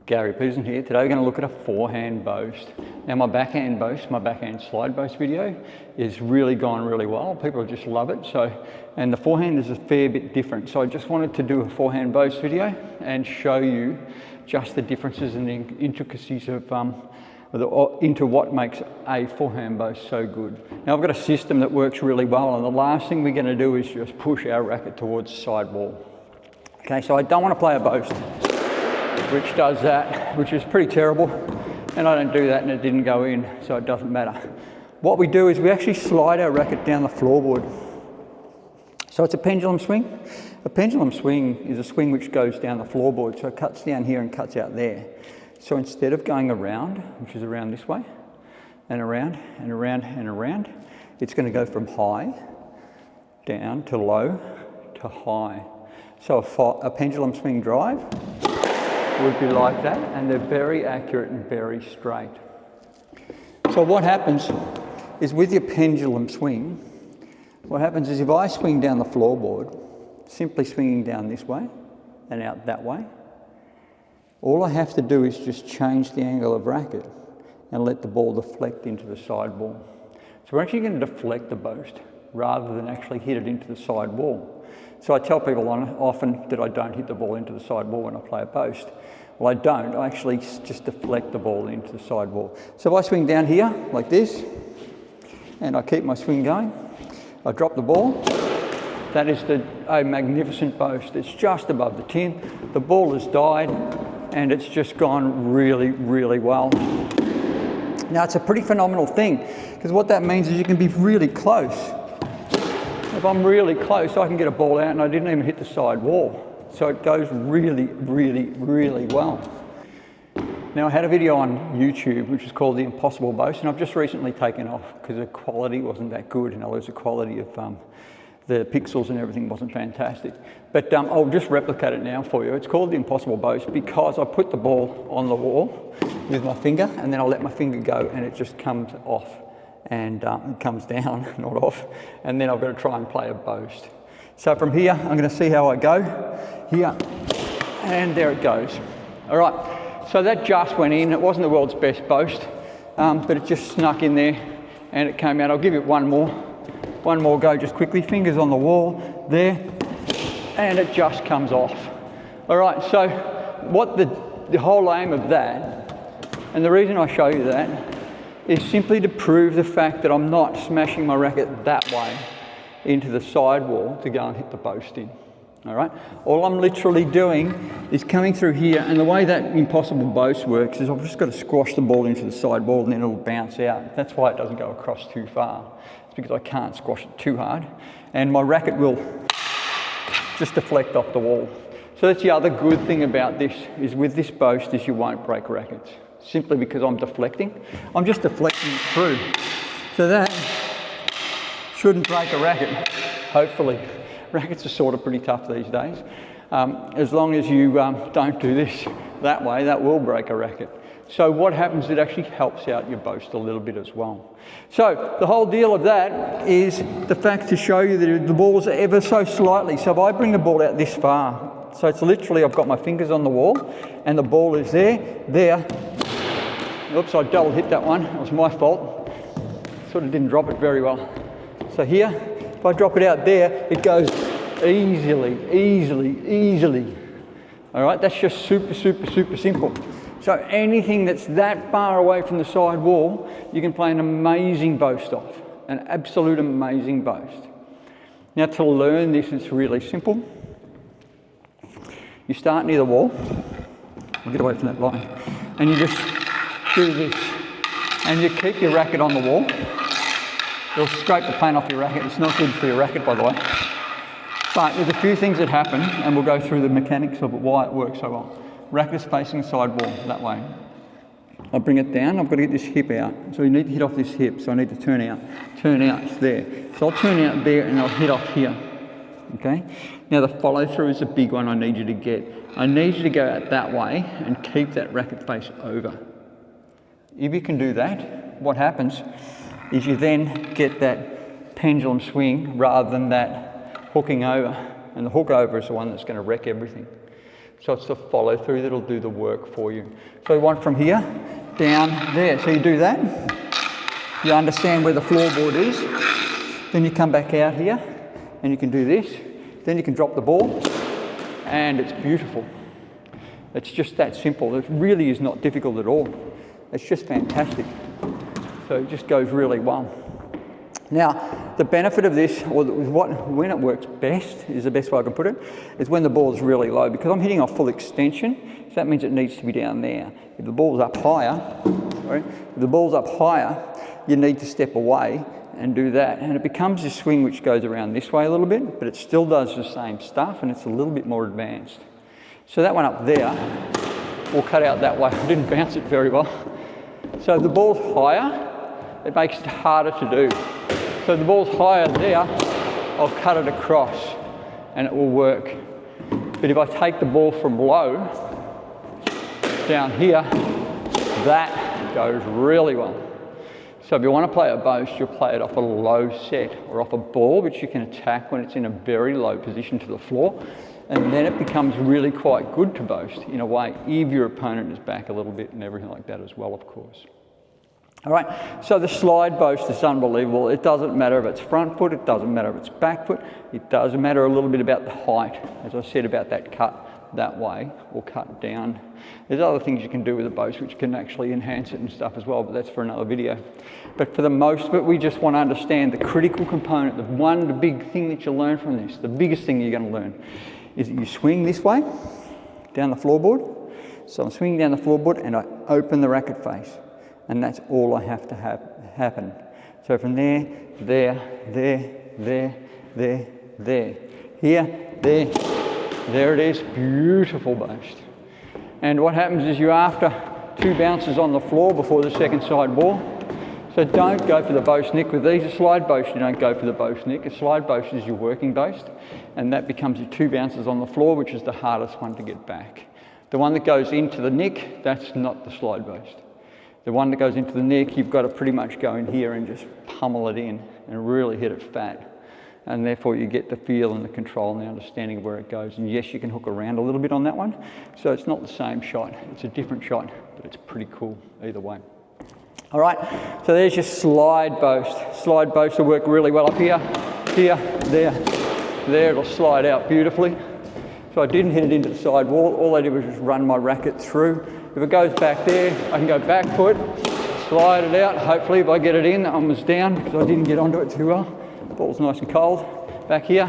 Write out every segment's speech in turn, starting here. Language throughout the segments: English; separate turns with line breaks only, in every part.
Gary Peterson here. Today we're going to look at a forehand boast. Now my backhand boast, my backhand slide boast video is really gone really well. People just love it. And the forehand is a fair bit different. So I just wanted to do a forehand boast video and show you just the differences and the intricacies of into what makes a forehand boast so good. Now I've got a system that works really well, and the last thing we're going to do is just push our racket towards the side wall. Okay, so I don't want to play a boast which does that, which is pretty terrible, and I don't do that and it didn't go in, so it doesn't matter. What we do is we actually slide our racket down the floorboard. So it's a pendulum swing. A pendulum swing is a swing which goes down the floorboard, so it cuts down here and cuts out there. So instead of going around, which is around this way, and around and around and around, it's going to go from high down to low to high. So a pendulum swing drive would be like that, and they're very accurate and very straight. So what happens is with your pendulum swing, what happens is if I swing down the floorboard, simply swinging down this way and out that way, all I have to do is just change the angle of racket and let the ball deflect into the side wall. So we're actually going to deflect the boast rather than actually hit it into the side wall. So I tell people often that I don't hit the ball into the side wall when I play a boast. Well, I don't. I actually just deflect the ball into the side wall. So if I swing down here like this, and I keep my swing going, I drop the ball. That is a magnificent boast. It's just above the tin. The ball has died, and it's just gone really, really well. Now, it's a pretty phenomenal thing, because what that means is you can be really close. If I'm really close, I can get a ball out and I didn't even hit the side wall. So it goes really, really, really well. Now I had a video on YouTube which is called The Impossible Boast, and I've just recently taken off because the quality wasn't that good. In other words, the quality of the pixels and everything wasn't fantastic. But I'll just replicate it now for you. It's called The Impossible Boast because I put the ball on the wall with my finger, and then I let my finger go and it just comes off. And it comes down, not off, and then I've got to try and play a boast. So from here, I'm going to see how I go. Here, and there it goes. All right, so that just went in. It wasn't the world's best boast, but it just snuck in there, and it came out. I'll give it one more go just quickly. Fingers on the wall, there, and it just comes off. All right, so what the whole aim of that, and the reason I show you that, is simply to prove the fact that I'm not smashing my racket that way into the side wall to go and hit the boast in. All right? All I'm literally doing is coming through here, and the way that impossible boast works is I've just got to squash the ball into the side wall and then it'll bounce out. That's why it doesn't go across too far. It's because I can't squash it too hard, and my racket will just deflect off the wall. So that's the other good thing about this, is with this boast is you won't break rackets. Simply because I'm deflecting. I'm just deflecting it through. So that shouldn't break a racket, hopefully. Rackets are sort of pretty tough these days. As long as you don't do this that way, that will break a racket. So what happens, it actually helps out your boast a little bit as well. So the whole deal of that is the fact to show you that the ball's ever so slightly. So if I bring the ball out this far, so it's literally I've got my fingers on the wall and the ball is there. Oops, I double hit that one. It was my fault. Sort of didn't drop it very well. So here, if I drop it out there, it goes easily. All right, that's just super simple. So anything that's that far away from the side wall, you can play an amazing boast off. An absolute amazing boast. Now to learn this, it's really simple. You start near the wall. I'll get away from that line. And you just do this, and you keep your racket on the wall. It'll scrape the paint off your racket. It's not good for your racket, by the way. But there's a few things that happen, and we'll go through the mechanics of it, why it works so well. Racket is facing the side wall, that way. I bring it down, I've got to get this hip out. So you need to hit off this hip, so I need to turn out, it's there. So I'll turn out there and I'll hit off here, okay? Now the follow through is a big one I need you to get. I need you to go out that way and keep that racket face over. If you can do that, what happens is you then get that pendulum swing rather than that hooking over. And the hook over is the one that's going to wreck everything. So it's the follow through that'll do the work for you. So you want from here down there. So you do that. You understand where the floorboard is. Then you come back out here and you can do this. Then you can drop the ball and it's beautiful. It's just that simple. It really is not difficult at all. It's just fantastic. So it just goes really well. Now, the benefit of this, or when it works best, is the best way I can put it, is when the ball is really low, because I'm hitting off full extension, so that means it needs to be down there. If the ball's up higher, you need to step away and do that, and it becomes a swing which goes around this way a little bit, but it still does the same stuff, and it's a little bit more advanced. So that one up there, we'll cut out that way. I didn't bounce it very well. So if the ball's higher, it makes it harder to do. So if the ball's higher there, I'll cut it across and it will work. But if I take the ball from low down here, that goes really well. So if you want to play a boast, you'll play it off a low set or off a ball, which you can attack when it's in a very low position to the floor. And then it becomes really quite good to boast in a way, if your opponent is back a little bit and everything like that as well, of course. All right, so the slide boast is unbelievable. It doesn't matter if it's front foot, it doesn't matter if it's back foot, it doesn't matter a little bit about the height. As I said about that cut that way or cut down. There's other things you can do with a boast which can actually enhance it and stuff as well, but that's for another video. But for the most of it, we just want to understand the critical component, the big thing that you learn from this, the biggest thing you're going to learn, is that you swing this way, down the floorboard. So I'm swinging down the floorboard and I open the racket face. And that's all I have to have happen. So from there, there, here, there it is, beautiful boast. And what happens is you're after 2 bounces on the floor before the second side ball. So don't go for the boast nick with these. A slide boast, you don't go for the boast nick. A slide boast is your working boast, and that becomes your 2 bounces on the floor, which is the hardest one to get back. The one that goes into the nick, that's not the slide boast. The one that goes into the nick, you've got to pretty much go in here and just pummel it in and really hit it fat. And therefore you get the feel and the control and the understanding of where it goes. And yes, you can hook around a little bit on that one. So it's not the same shot, it's a different shot, but it's pretty cool either way. All right, so there's your slide boast. Slide boast will work really well up here, there, it'll slide out beautifully. So I didn't hit it into the side wall, all I did was just run my racket through. If it goes back there, I can go back foot, slide it out. Hopefully if I get it in, I was down because I didn't get onto it too well. The ball's nice and cold. Back here,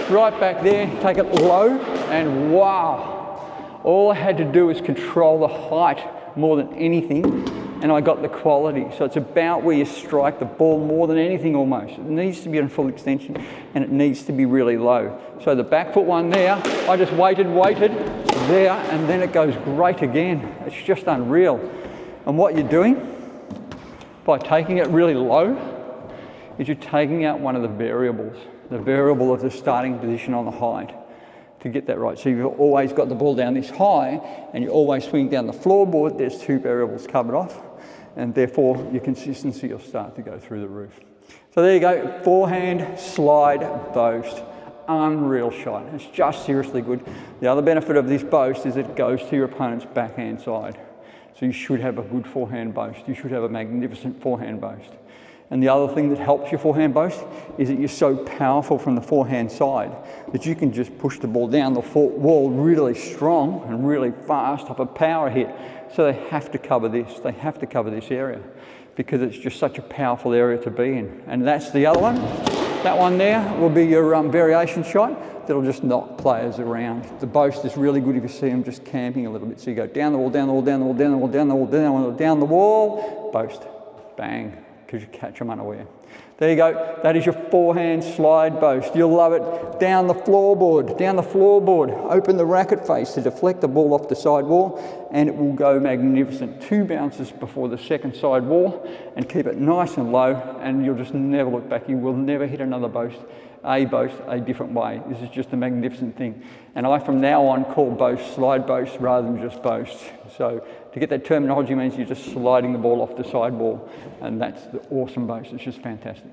right back there, take it low, and wow. All I had to do was control the height more than anything, and I got the quality. So it's about where you strike the ball more than anything almost. It needs to be on full extension, and it needs to be really low. So the back foot one there, I just waited, there, and then it goes great again. It's just unreal. And what you're doing by taking it really low is you're taking out one of the variables, the variable of the starting position on the height, to get that right. So you've always got the ball down this high and you always swing down the floorboard, there's 2 variables covered off, and therefore your consistency will start to go through the roof. So there you go, forehand, slide, boast. Unreal shot. It's just seriously good. The other benefit of this boast is it goes to your opponent's backhand side. So you should have a good forehand boast. You should have a magnificent forehand boast. And the other thing that helps your forehand boast is that you're so powerful from the forehand side that you can just push the ball down the wall really strong and really fast off a power hit. So they have to cover this. They have to cover this area because it's just such a powerful area to be in. And that's the other one. That one there will be your variation shot that'll just knock players around. The boast is really good if you see them just camping a little bit. So you go down the wall, down the wall, down the wall, down the wall, down the wall, down the wall, down the wall, boast, bang, because you catch them unaware. There you go. That is your forehand slide boast. You'll love it. Down the floorboard, open the racket face to deflect the ball off the side wall, and it will go magnificent. 2 bounces before the second side wall, and keep it nice and low, and you'll just never look back. You will never hit another boast a different way. This is just a magnificent thing. And I, from now on, call boast slide boast rather than just boast. So to get that terminology means you're just sliding the ball off the side wall, and that's the awesome boast. It's just fantastic.